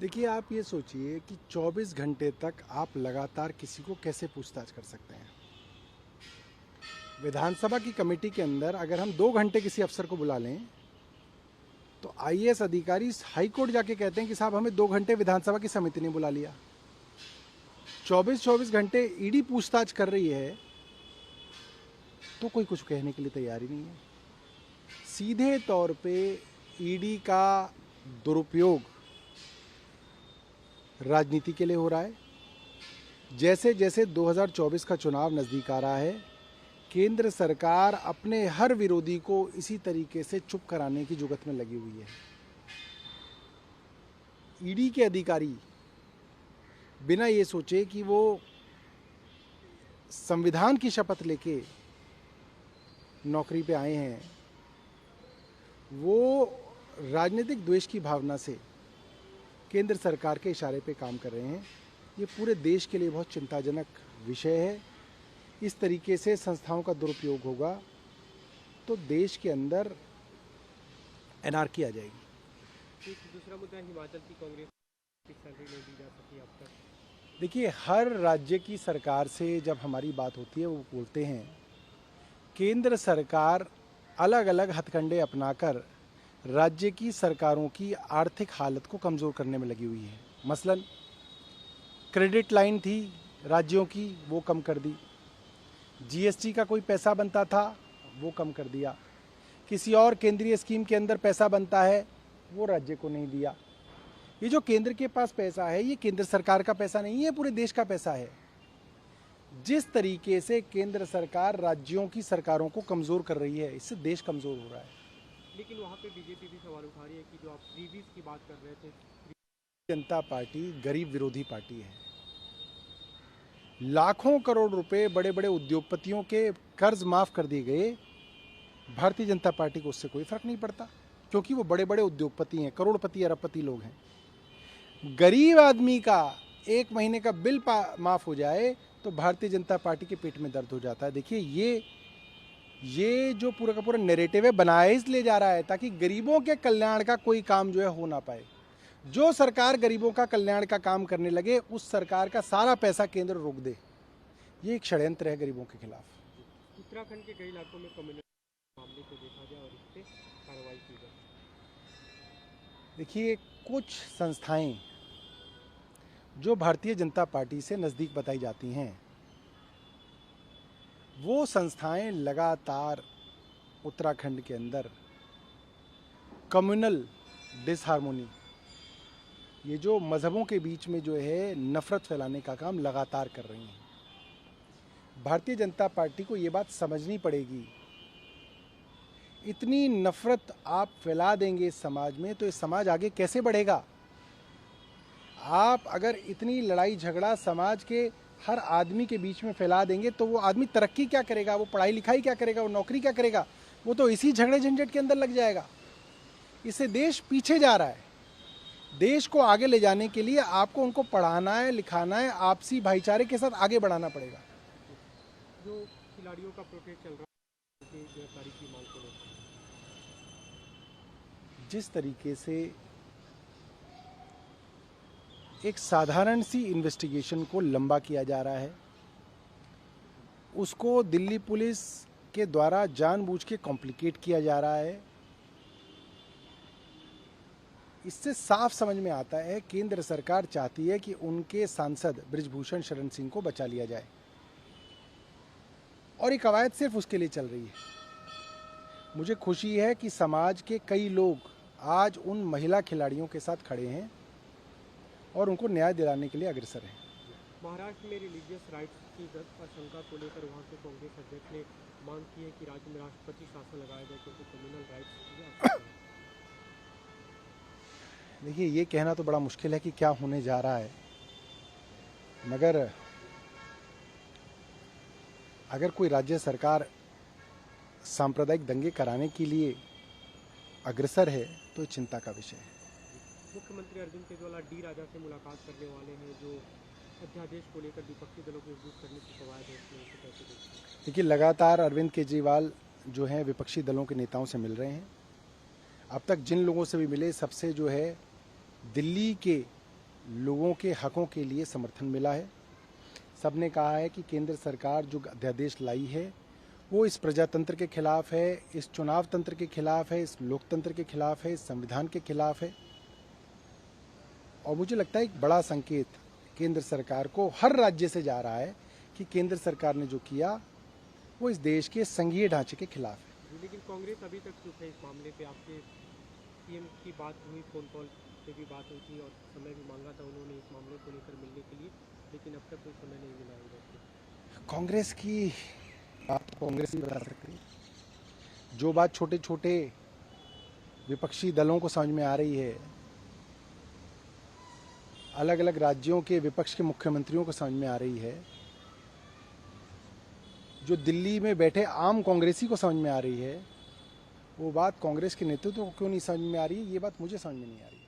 देखिए, आप ये सोचिए कि 24 घंटे तक आप लगातार किसी को कैसे पूछताछ कर सकते हैं। विधानसभा की कमेटी के अंदर अगर हम 2 घंटे किसी अफसर को बुला लें तो आईएएस अधिकारी हाई कोर्ट जाके कहते हैं कि साहब हमें 2 घंटे विधानसभा की समिति ने बुला लिया। 24 घंटे ईडी पूछताछ कर रही है तो कोई कुछ कहने के लिए तैयार ही नहीं है। सीधे तौर पे ईडी का दुरुपयोग राजनीति के लिए हो रहा है। जैसे जैसे 2024 का चुनाव नज़दीक आ रहा है, केंद्र सरकार अपने हर विरोधी को इसी तरीके से चुप कराने की जुगत में लगी हुई है। ईडी के अधिकारी बिना ये सोचे कि वो संविधान की शपथ लेके नौकरी पे आए हैं, वो राजनीतिक द्वेष की भावना से केंद्र सरकार के इशारे पे काम कर रहे हैं। ये पूरे देश के लिए बहुत चिंताजनक विषय है। इस तरीके से संस्थाओं का दुरुपयोग होगा तो देश के अंदर एनार्की आ जाएगी। दूसरा मुद्दा हिमाचल की कांग्रेस की सैलरी नहीं दी जा सकी अब तक। देखिए, हर राज्य की सरकार से जब हमारी बात होती है वो बोलते हैं केंद्र सरकार अलग अलग हथकंडे अपनाकर राज्य की सरकारों की आर्थिक हालत को कमज़ोर करने में लगी हुई है। मसलन क्रेडिट लाइन थी राज्यों की, वो कम कर दी। जीएसटी का कोई पैसा बनता था वो कम कर दिया। किसी और केंद्रीय स्कीम के अंदर पैसा बनता है वो राज्य को नहीं दिया। ये जो केंद्र के पास पैसा है ये केंद्र सरकार का पैसा नहीं है, पूरे देश का पैसा है। जिस तरीके से केंद्र सरकार राज्यों की सरकारों को कमज़ोर कर रही है, इससे देश कमज़ोर हो रहा है। लेकिन वहाँ पे बीजेपी भी सवाल उठा रही है कि जो आप फ्रीबीज की बात कर रहे थे। जनता पार्टी गरीब विरोधी पार्टी है। लाखों करोड़ रुपए बड़े बड़े उद्योगपतियों के कर्ज माफ कर दिए गए। भारतीय जनता पार्टी को उससे कोई फर्क नहीं पड़ता क्योंकि वो बड़े बड़े उद्योगपति हैं, करोड़पति अरबपति लोग हैं। गरीब आदमी का 1 महीने का बिल माफ हो जाए तो भारतीय जनता पार्टी के पेट में दर्द हो जाता है। देखिए, ये जो पूरा का पूरा नैरेटिव है बनाया इसलिए जा रहा है ताकि गरीबों के कल्याण का कोई काम जो है हो ना पाए। जो सरकार गरीबों का कल्याण का काम करने लगे उस सरकार का सारा पैसा केंद्र रोक दे। ये एक षड्यंत्र है गरीबों के खिलाफ। उत्तराखंड के कई इलाकों में कम्युनिटी मामले को देखा जाए और इस पे कार्रवाई की जाए। देखिए, कुछ संस्थाएं जो भारतीय जनता पार्टी से नज़दीक बताई जाती हैं, वो संस्थाएं लगातार उत्तराखंड के अंदर कम्युनल डिसहार्मोनी, ये जो मज़हबों के बीच में जो है नफ़रत फैलाने का काम लगातार कर रही हैं। भारतीय जनता पार्टी को ये बात समझनी पड़ेगी। इतनी नफ़रत आप फैला देंगे इस समाज में तो इस समाज आगे कैसे बढ़ेगा। आप अगर इतनी लड़ाई झगड़ा समाज के हर आदमी के बीच में फैला देंगे तो वो आदमी तरक्की क्या करेगा, वो पढ़ाई लिखाई क्या करेगा, वो नौकरी क्या करेगा, वो तो इसी झगड़े झंझट के अंदर लग जाएगा। इससे देश पीछे जा रहा है। देश को आगे ले जाने के लिए आपको उनको पढ़ाना है, लिखाना है, आपसी भाईचारे के साथ आगे बढ़ाना पड़ेगा। जो खिलाड़ियों का प्रोटेस्ट चल रहा है गिरफ्तारी की मांग को लेकर, जिस तरीके से एक साधारण सी इन्वेस्टिगेशन को लंबा किया जा रहा है, उसको दिल्ली पुलिस के द्वारा जानबूझ के कॉम्प्लिकेट किया जा रहा है, इससे साफ समझ में आता है केंद्र सरकार चाहती है कि उनके सांसद बृजभूषण शरण सिंह को बचा लिया जाए और ये कवायद सिर्फ उसके लिए चल रही है। मुझे खुशी है कि समाज के कई लोग आज उन महिला खिलाड़ियों के साथ खड़े हैं और उनको न्याय दिलाने के लिए अग्रसर हैं। महाराष्ट्र में रिलीजियस राइट्स की आशंका को लेकर वहाँ के कांग्रेस अध्यक्ष ने मांग की है कि राज्य में राष्ट्रपति शासन लगाया जाए क्योंकि कम्युनल राइट्स। देखिए, ये कहना तो बड़ा मुश्किल है कि क्या होने जा रहा है, मगर अगर कोई राज्य सरकार सांप्रदायिक दंगे कराने के लिए अग्रसर है तो ये चिंता का विषय है। मुख्यमंत्री अरविंद केजरीवाल डी राजा से मुलाकात करने वाले हैं, जो अध्यादेश को लेकर विपक्षी दलों को एकजुट करने की कवायद है। देखिए, लगातार अरविंद केजरीवाल जो हैं विपक्षी दलों के नेताओं से मिल रहे हैं। अब तक जिन लोगों से भी मिले सबसे जो है दिल्ली के लोगों के हकों के लिए समर्थन मिला है। सबने कहा है कि केंद्र सरकार जो अध्यादेश लाई है वो इस प्रजातंत्र के खिलाफ है, इस चुनाव तंत्र के खिलाफ है, इस लोकतंत्र के खिलाफ है, इस संविधान के खिलाफ है। और मुझे लगता है एक बड़ा संकेत केंद्र सरकार को हर राज्य से जा रहा है कि केंद्र सरकार ने जो किया वो इस देश के संघीय ढांचे के खिलाफ है। लेकिन कांग्रेस अभी तक चुप है इस मामले पे। आपके सीएम की बात हुई, फोन कॉल पे भी बात हुई थी और समय भी मांगा था उन्होंने इस मामले को लेकर मिलने के लिए, लेकिन अब तक कोई समय नहीं मिला है। कांग्रेस की बात कांग्रेस ही बता सकती है। जो बात छोटे छोटे विपक्षी दलों को समझ में आ रही है, अलग अलग राज्यों के विपक्ष के मुख्यमंत्रियों को समझ में आ रही है, जो दिल्ली में बैठे आम कांग्रेसी को समझ में आ रही है, वो बात कांग्रेस के नेतृत्व को क्यों नहीं समझ में आ रही है, ये बात मुझे समझ में नहीं आ रही है।